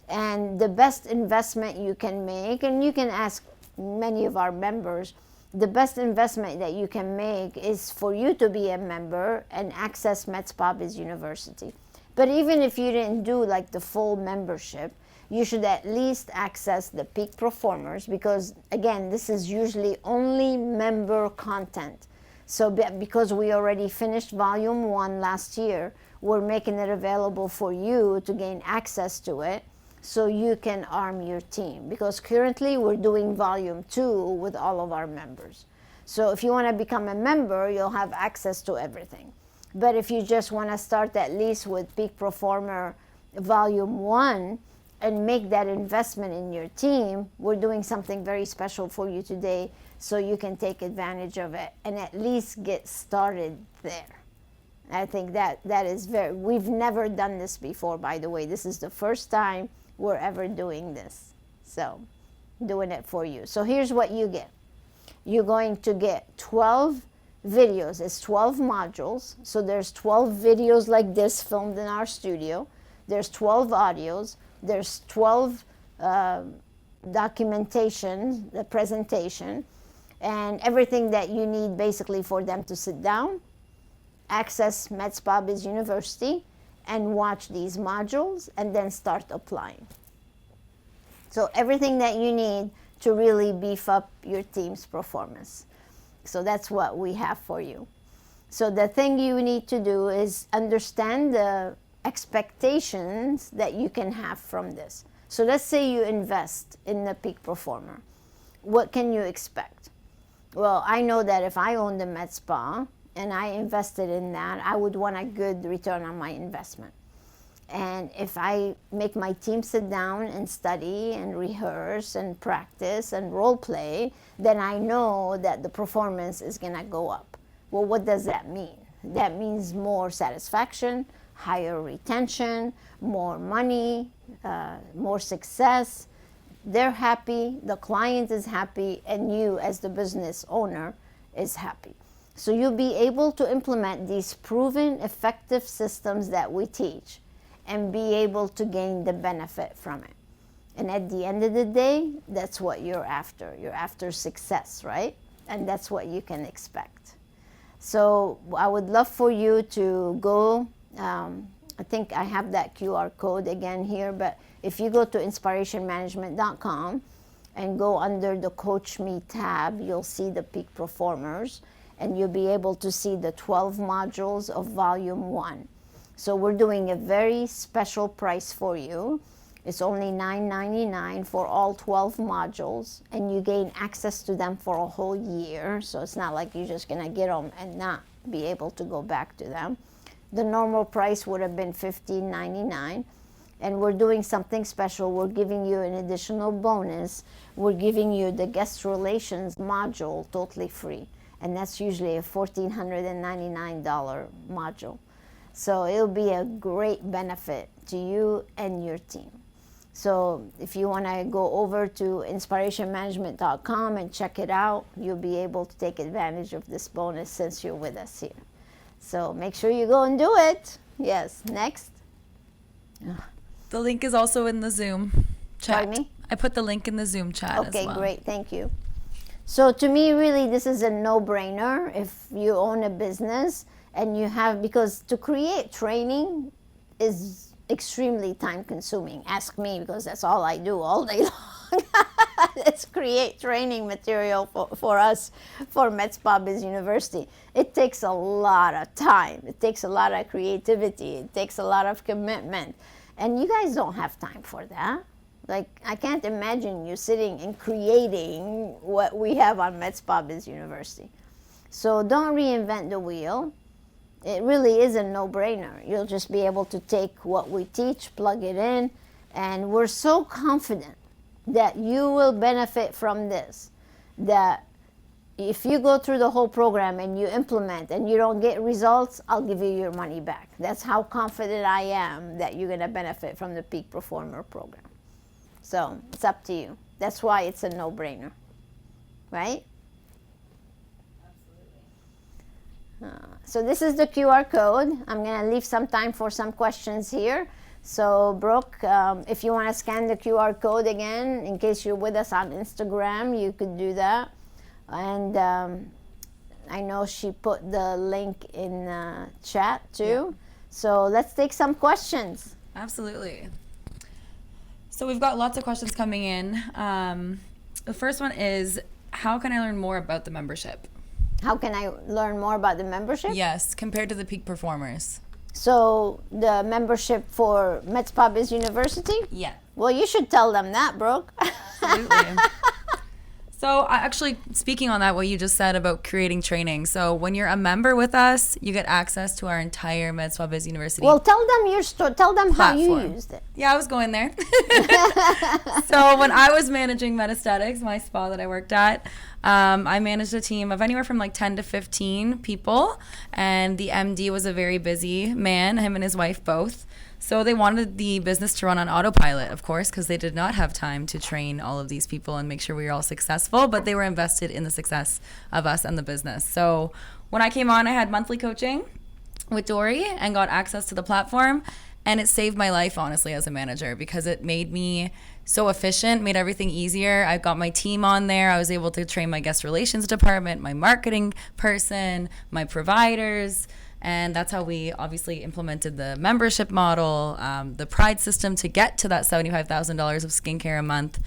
Speaker 1: And the best investment you can make, and you can ask many of our members, the best investment that you can make is for you to be a member and access MedSpa Biz University. But even if you didn't do like the full membership, you should at least access the peak performers, because again, this is usually only member content. So because we already finished volume 1 last year, we're making it available for you to gain access to it so you can arm your team. Because currently we're doing volume 2 with all of our members. So if you want to become a member, you'll have access to everything. But if you just want to start at least with Peak Performer volume 1 and make that investment in your team, we're doing something very special for you today so you can take advantage of it and at least get started there. I think that is we've never done this before, by the way. This is the first time we're ever doing this. So, doing it for you. So here's what you get. You're going to get 12 videos. It's 12 modules. So there's 12 videos like this filmed in our studio. There's 12 audios. There's 12 documentation, the presentation, and everything that you need basically for them to sit down, access MedSpa Biz University, and watch these modules, and then start applying. So everything that you need to really beef up your team's performance. So that's what we have for you. So the thing you need to do is understand the expectations that you can have from this. So let's say you invest in the peak performer. What can you expect? Well, I know that if I owned a med spa and I invested in that, I would want a good return on my investment. And if I make my team sit down and study and rehearse and practice and role play, then I know that the performance is going to go up. Well, what does that mean? That means more satisfaction, higher retention, more money, more success. They're happy, the client is happy, and you as the business owner is happy. So you'll be able to implement these proven effective systems that we teach and be able to gain the benefit from it. And at the end of the day, that's what you're after. You're after success, right? And that's what you can expect. So I would love for you to go, I think I have that QR code again here, but if you go to inspirationmanagement.com and go under the Coach Me tab, you'll see the peak performers, and you'll be able to see the 12 modules of volume 1. So we're doing a very special price for you. It's only $9.99 for all 12 modules, and you gain access to them for a whole year. So it's not like you're just gonna get them and not be able to go back to them. The normal price would have been $15.99, And we're doing something special. We're giving you an additional bonus. We're giving you the guest relations module totally free. And that's usually a $1,499 module. So it'll be a great benefit to you and your team. So if you want to go over to inspirationmanagement.com and check it out, you'll be able to take advantage of this bonus since you're with us here. So make sure you go and do it. Yes, next.
Speaker 2: The link is also in the Zoom chat.
Speaker 1: Pardon me?
Speaker 2: I put the link in the Zoom chat as well.
Speaker 1: Okay, great. Thank you. So to me, really, this is a no-brainer if you own a business and you have, because to create training is extremely time-consuming. Ask me, because that's all I do all day long. It's create training material for us, for MedSpa Biz University. It takes a lot of time. It takes a lot of creativity. It takes a lot of commitment. And you guys don't have time for that. Like, I can't imagine you sitting and creating what we have on MedSpa Biz University. So don't reinvent the wheel. It really is a no-brainer. You'll just be able to take what we teach, plug it in, and we're so confident that you will benefit from this, that if you go through the whole program and you implement and you don't get results, I'll give you your money back. That's how confident I am that you're going to benefit from the Peak Performer program. So it's up to you. That's why it's a no-brainer, right? So this is the QR code. I'm going to leave some time for some questions here. So Brooke, if you want to scan the QR code again, in case you're with us on Instagram, you could do that. And I know she put the link in chat too. Yeah. So let's take some questions.
Speaker 2: Absolutely. So we've got lots of questions coming in. The first one is, how can I learn more about the membership?
Speaker 1: How can I learn more about the membership?
Speaker 2: Yes, compared to the Peak Performers.
Speaker 1: So the membership for MedSpa Biz University?
Speaker 2: Yeah.
Speaker 1: Well, you should tell them that, Brooke.
Speaker 2: Absolutely. So actually, speaking on that, what you just said about creating training. So when you're a member with us, you get access to our entire MedSpa Biz University.
Speaker 1: Well, tell them your story. Tell them
Speaker 2: platform.
Speaker 1: How you used it.
Speaker 2: Yeah, I was going there. So when I was managing Metastaetics, my spa that I worked at, I managed a team of anywhere from like 10 to 15 people. And the MD was a very busy man, him and his wife both. So they wanted the business to run on autopilot, of course, because they did not have time to train all of these people and make sure we were all successful, but they were invested in the success of us and the business. So when I came on, I had monthly coaching with Dori and got access to the platform, and it saved my life, honestly, as a manager, because it made me so efficient, made everything easier. I got my team on there. I was able to train my guest relations department, my marketing person, my providers. And that's how we obviously implemented the membership model, the Pride system to get to that $75,000 of skincare a month.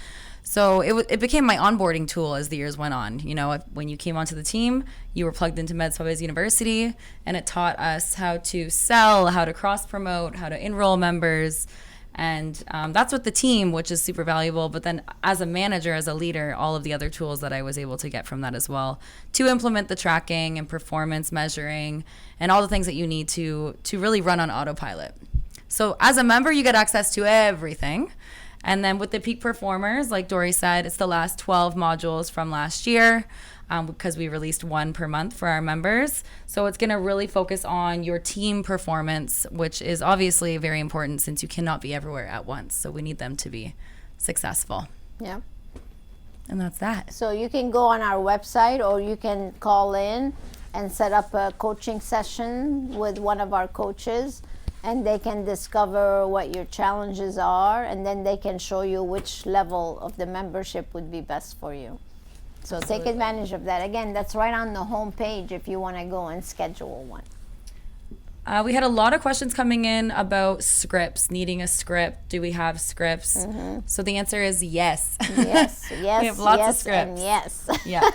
Speaker 2: So it became my onboarding tool as the years went on. You know, when you came onto the team, you were plugged into MedSpa Biz University, and it taught us how to sell, how to cross-promote, how to enroll members. And that's with the team, which is super valuable. But then as a manager, as a leader, all of the other tools that I was able to get from that as well to implement the tracking and performance measuring and all the things that you need to really run on autopilot. So as a member, you get access to everything. And then with the Peak Performers, like Dori said, it's the last 12 modules from last year. Because we released one per month for our members. So it's going to really focus on your team performance, which is obviously very important since you cannot be everywhere at once. So we need them to be successful.
Speaker 1: Yeah.
Speaker 2: And that's that.
Speaker 1: So you can go on our website, or you can call in and set up a coaching session with one of our coaches, and they can discover what your challenges are, and then they can show you which level of the membership would be best for you. So take advantage of that. Again, that's right on the home page if you want to go and schedule one.
Speaker 2: We had a lot of questions coming in about scripts, needing a script. Do we have scripts? Mm-hmm. So the answer is yes.
Speaker 1: Yes, yes,
Speaker 2: we have lots
Speaker 1: yes,
Speaker 2: of scripts.
Speaker 1: And yes.
Speaker 2: Yeah.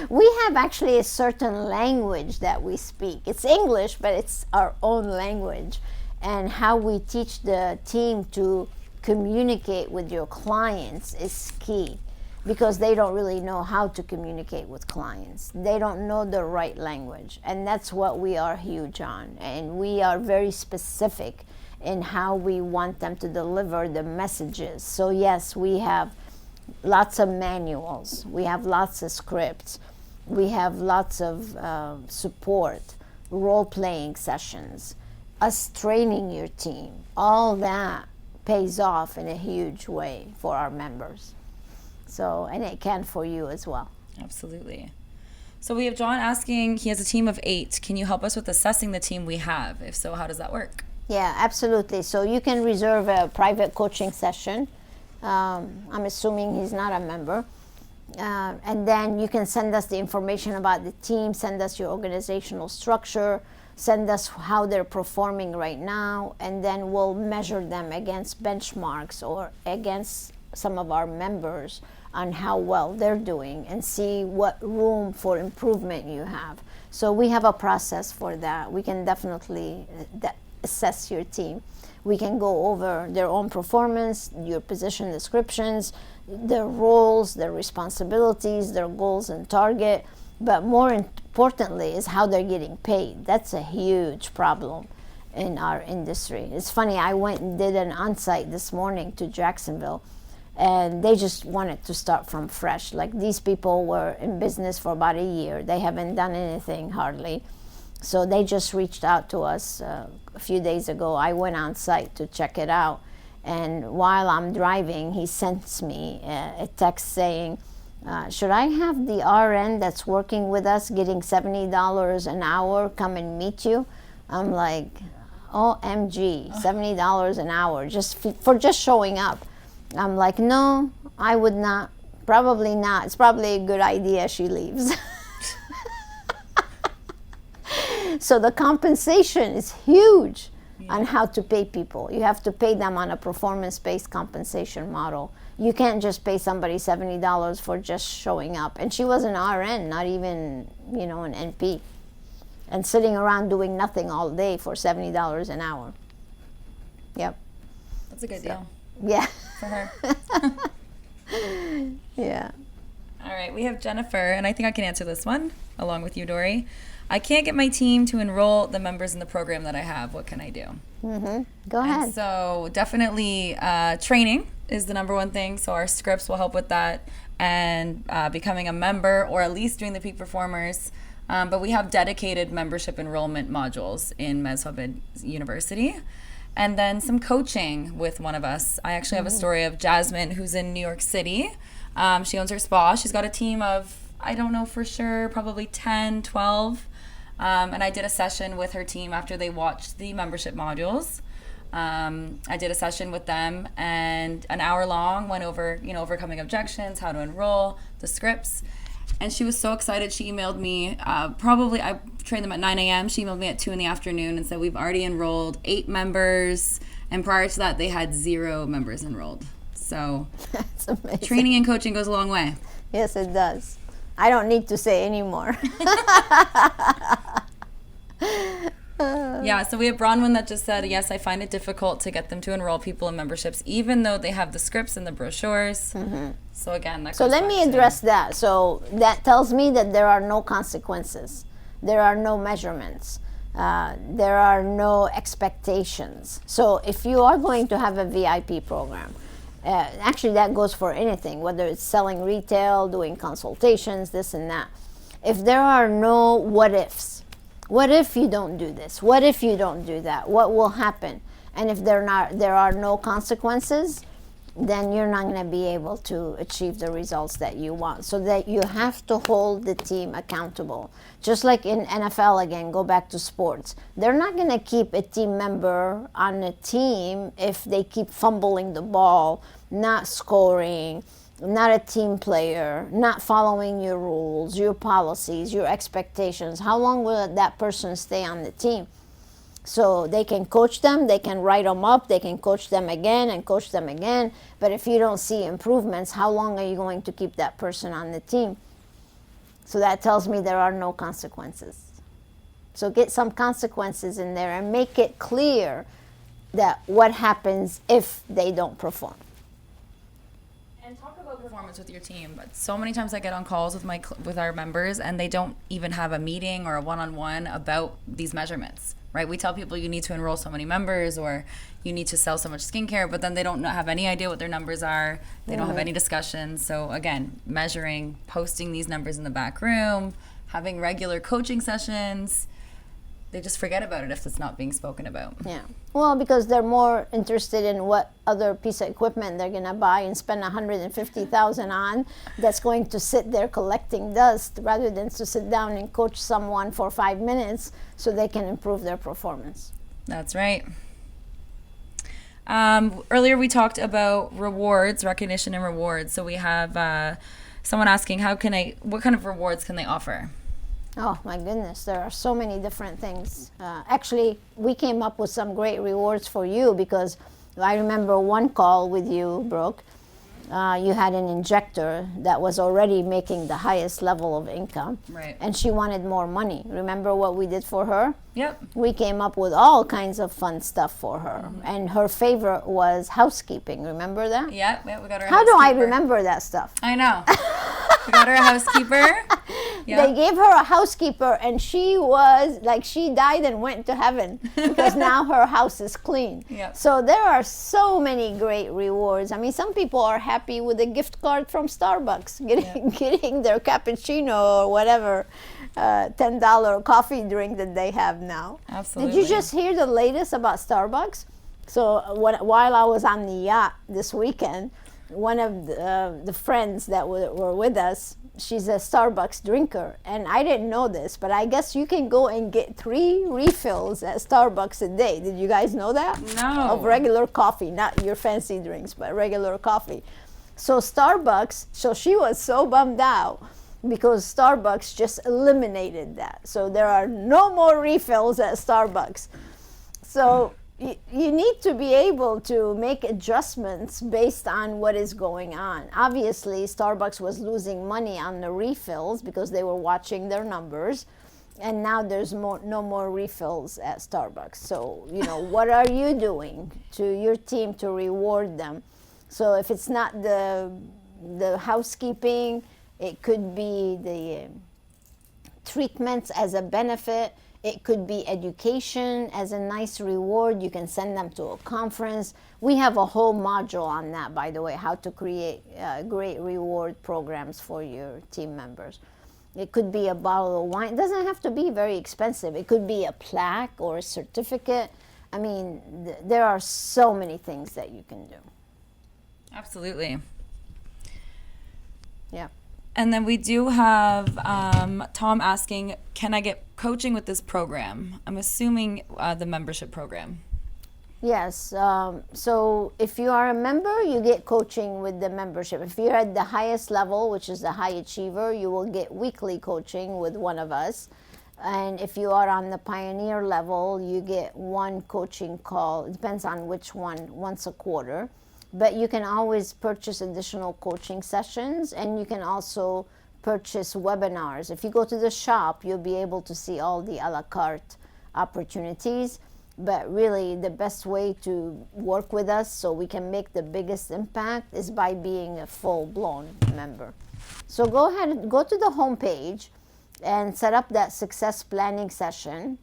Speaker 1: We have actually a certain language that we speak. It's English, but it's our own language. And how we teach the team to communicate with your clients is key, because they don't really know how to communicate with clients. They don't know the right language. And that's what we are huge on. And we are very specific. in how we want them to deliver the messages. So yes, we have lots of manuals, we have lots of scripts, we have lots of support, role-playing sessions, us training your team. All that pays off in a huge way for our members. So, and it can for you as well.
Speaker 2: Absolutely. So we have John asking, he has a team of 8. Can you help us with assessing the team we have? If so, how does that work?
Speaker 1: Yeah, absolutely. So you can reserve a private coaching session. I'm assuming he's not a member. And then you can send us the information about the team, send us your organizational structure, send us how they're performing right now, and then we'll measure them against benchmarks or against some of our members on how well they're doing and see what room for improvement you have. So we have a process for that. We can definitely assess your team. We can go over their own performance, your position descriptions, their roles, their responsibilities, their goals and target, but more importantly is how they're getting paid. That's a huge problem in our industry. It's funny, I went and did an on-site this morning to Jacksonville, and they just wanted to start from fresh. Like, these people were in business for about a year. They haven't done anything hardly. So they just reached out to us a few days ago. I went on site to check it out. And while I'm driving, he sends me a text saying, should I have the RN that's working with us getting $70 an hour come and meet you? I'm like, OMG, $70 an hour for just showing up. I'm like, no, I would not. Probably not. It's probably a good idea she leaves. So the compensation is huge on how to pay people. You have to pay them on a performance-based compensation model. You can't just pay somebody $70 for just showing up. And she was an RN, not even, an NP. And sitting around doing nothing all day for $70 an hour. Yep.
Speaker 2: That's a good deal.
Speaker 1: Yeah.
Speaker 2: For her.
Speaker 1: Yeah.
Speaker 2: All right, we have Jennifer, and I think I can answer this one along with you, Dori. I can't get my team to enroll the members in the program that I have. What can I do?
Speaker 1: Mm-hmm. Go ahead.
Speaker 2: And so definitely training is the number one thing. So our scripts will help with that, and becoming a member, or at least doing the peak performers. But we have dedicated membership enrollment modules in MedSpa University. And then some coaching with one of us. I actually have a story of Jasmine, who's in New York City. She owns her spa. She's got a team of, I don't know for sure, probably 10, 12. And I did a session with her team after they watched the membership modules. I did a session with them, and an hour long, went over, overcoming objections, how to enroll, the scripts. And she was so excited. She emailed me, I trained them at 9 a.m. She emailed me at 2 in the afternoon and said, we've already enrolled 8 members. And prior to that, they had 0 members enrolled. So
Speaker 1: that's amazing.
Speaker 2: Training and coaching goes a long way.
Speaker 1: Yes, it does. I don't need to say anymore.
Speaker 2: Yeah, so we have Bronwyn that just said, yes, I find it difficult to get them to enroll people in memberships, even though they have the scripts and the brochures. Mm-hmm. So again,
Speaker 1: so let me address that. So that tells me that there are no consequences. There are no measurements. There are no expectations. So if you are going to have a VIP program, actually that goes for anything, whether it's selling retail, doing consultations, this and that. If there are no what ifs, what if you don't do this? What if you don't do that? What will happen? And if there are no consequences, then you're not going to be able to achieve the results that you want. So that you have to hold the team accountable. Just like in NFL, again, go back to sports. They're not going to keep a team member on a team if they keep fumbling the ball, not scoring, not a team player, not following your rules, your policies, your expectations. How long will that person stay on the team? So they can coach them, they can write them up, they can coach them again and coach them again. But if you don't see improvements, how long are you going to keep that person on the team? So that tells me there are no consequences. So get some consequences in there and make it clear that what happens if they don't perform.
Speaker 2: And talk about performance with your team, but so many times I get on calls with our members, and they don't even have a meeting or a one-on-one about these measurements, right? We tell people you need to enroll so many members or you need to sell so much skincare, but then they don't have any idea what their numbers are. They don't have any discussion. So again, measuring, posting these numbers in the back room, having regular coaching sessions. They just forget about it if it's not being spoken about.
Speaker 1: Yeah. Well, because they're more interested in what other piece of equipment they're going to buy and spend $150,000 on that's going to sit there collecting dust rather than to sit down and coach someone for 5 minutes so they can improve their performance.
Speaker 2: That's right. Earlier we talked about rewards, recognition and rewards. So we have someone asking, what kind of rewards can they offer?
Speaker 1: Oh my goodness, there are so many different things. Actually, we came up with some great rewards for you because I remember one call with you, Brooke. You had an injector that was already making the highest level of income.
Speaker 2: Right.
Speaker 1: And she wanted more money. Remember what we did for her?
Speaker 2: Yep.
Speaker 1: We came up with all kinds of fun stuff for her. Mm-hmm. And her favorite was housekeeping. Remember that?
Speaker 2: Yeah, we got her a
Speaker 1: How do I
Speaker 2: housekeeper.
Speaker 1: remember that stuff?
Speaker 2: I know. We got her a housekeeper. Yep.
Speaker 1: They gave her a housekeeper, and she was like, she died and went to heaven because now her house is clean.
Speaker 2: Yep.
Speaker 1: So there are so many great rewards. I mean, some people are happy with a gift card from Starbucks, getting their cappuccino or whatever $10 coffee drink that they have now.
Speaker 2: Absolutely.
Speaker 1: Did you just hear the latest about Starbucks? So while I was on the yacht this weekend, one of the friends that were with us, she's a Starbucks drinker, and I didn't know this, but I guess you can go and get 3 refills at Starbucks a day. Did you guys know that?
Speaker 2: No.
Speaker 1: Of regular coffee, not your fancy drinks, but regular coffee. So Starbucks, so she was so bummed out because Starbucks just eliminated that. So there are no more refills at Starbucks. So you need to be able to make adjustments based on what is going on. Obviously, Starbucks was losing money on the refills because they were watching their numbers, and now there's no more refills at Starbucks. So, what are you doing to your team to reward them? So if it's not the housekeeping, it could be the treatments as a benefit. It could be education as a nice reward. You can send them to a conference. We have a whole module on that, by the way, how to create great reward programs for your team members. It could be a bottle of wine. It doesn't have to be very expensive. It could be a plaque or a certificate. I mean, there are so many things that you can do.
Speaker 2: Absolutely.
Speaker 1: Yeah.
Speaker 2: And then we do have Tom asking, can I get coaching with this program? I'm assuming the membership program.
Speaker 1: Yes. So if you are a member, you get coaching with the membership. If you're at the highest level, which is the high achiever, you will get weekly coaching with one of us. And if you are on the pioneer level, you get one coaching call. It depends on which one, once a quarter. But you can always purchase additional coaching sessions, and you can also purchase webinars. If you go to the shop, you'll be able to see all the a la carte opportunities. But really, the best way to work with us so we can make the biggest impact is by being a full-blown member. So go ahead and go to the homepage and set up that success planning session,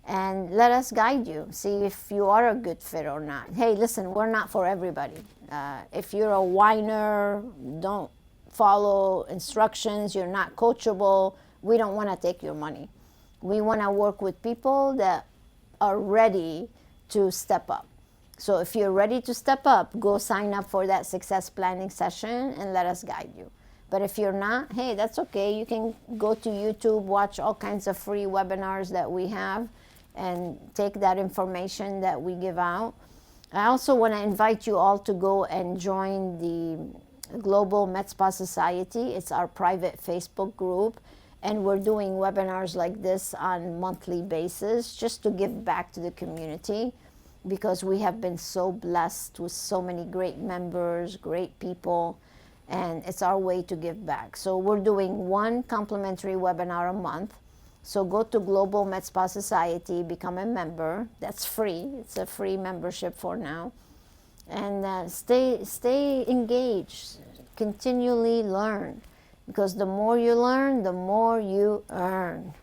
Speaker 1: and let us guide you, see if you are a good fit or not. Hey, listen, we're not for everybody. If you're a whiner, don't follow instructions, you're not coachable, we don't want to take your money. We want to work with people that are ready to step up. So if you're ready to step up, go sign up for that success planning session and let us guide you. But if you're not, hey, that's okay. You can go to YouTube, watch all kinds of free webinars that we have, and take that information that we give out. I also want to invite you all to go and join the Global MedSpa Society. It's our private Facebook group, and we're doing webinars like this on monthly basis just to give back to the community, because we have been so blessed with so many great members, great people, and it's our way to give back. So we're doing one complimentary webinar a month. So go to Global MedSpa Society, become a member. That's free. It's a free membership for now. And stay engaged. continually learn, because the more you learn, the more you earn.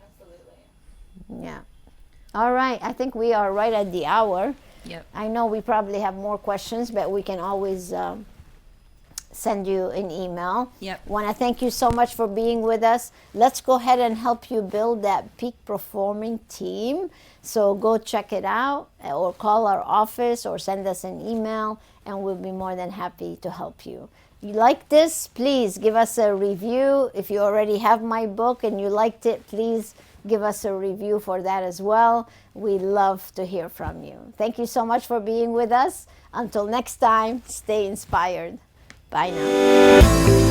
Speaker 2: Absolutely.
Speaker 1: Yeah. All right. I think we are right at the hour.
Speaker 2: Yep.
Speaker 1: I know we probably have more questions, but we can always send you an email.
Speaker 2: Yep.
Speaker 1: Want to thank you so much for being with us. Let's go ahead and help you build that peak performing team. So go check it out, or call our office, or send us an email, and we'll be more than happy to help you. You like this? Please give us a review. If you already have my book and you liked it, please give us a review for that as well. We love to hear from you. Thank you so much for being with us. Until next time, stay inspired. Bye now.